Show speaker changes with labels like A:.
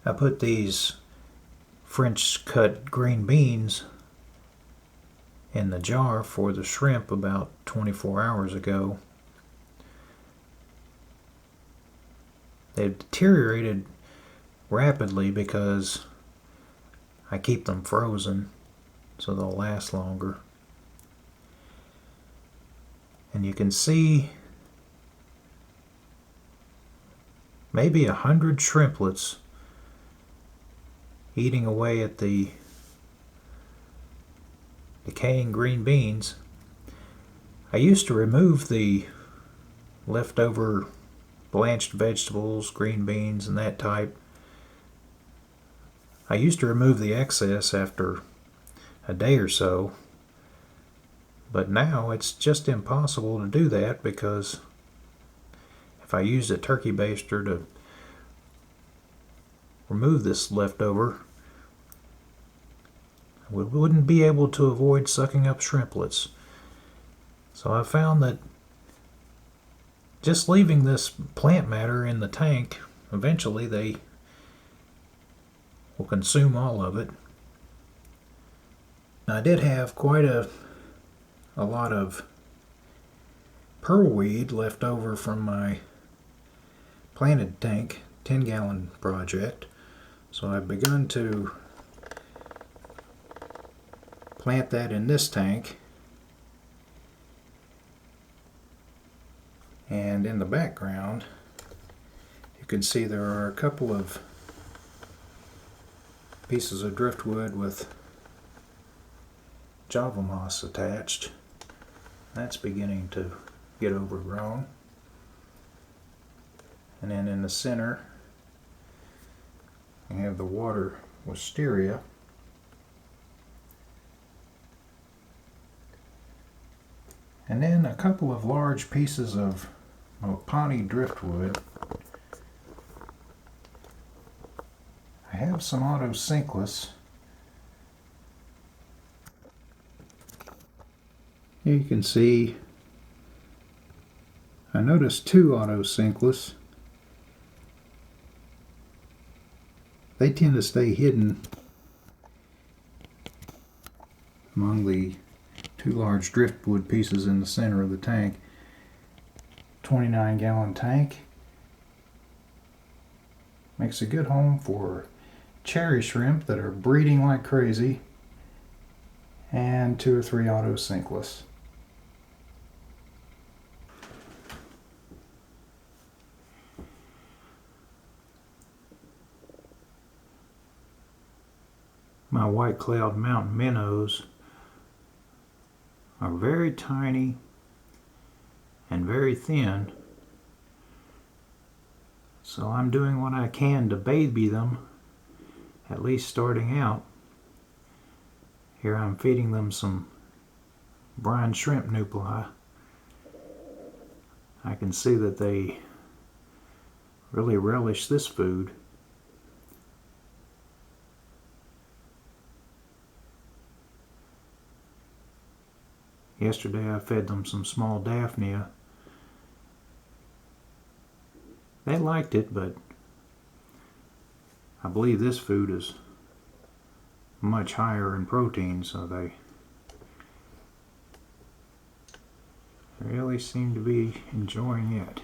A: I put these French cut green beans in the jar for the shrimp about 24 hours ago. They've deteriorated rapidly because I keep them frozen so they'll last longer. And you can see maybe 100 shrimplets eating away at the decaying green beans. I used to remove the leftover blanched vegetables, green beans and that type. I used to remove the excess after a day or so, but now it's just impossible to do that because if I used a turkey baster to remove this leftover, we wouldn't be able to avoid sucking up shrimplets. So I found that just leaving this plant matter in the tank, eventually they will consume all of it. Now, I did have quite a lot of pearlweed left over from my planted tank 10-gallon project, so I've begun to plant that in this tank. And in the background you can see there are a couple of pieces of driftwood with Java moss attached. That's beginning to get overgrown. And then in the center we have the water wisteria. And then a couple of large pieces of Mopani driftwood. I have some otocinclus. Here you can see I noticed 2 otocinclus. They tend to stay hidden among the 2 large driftwood pieces in the center of the tank. 29-gallon tank. Makes a good home for cherry shrimp that are breeding like crazy, and 2 or 3 otocinclus. My white cloud mountain minnows are very tiny and very thin, so I'm doing what I can to baby them, at least starting out. Here I'm feeding them some brine shrimp nupuli. I can see that they really relish this food. Yesterday I fed them some small daphnia. They liked it, but I believe this food is much higher in protein, so they really seem to be enjoying it.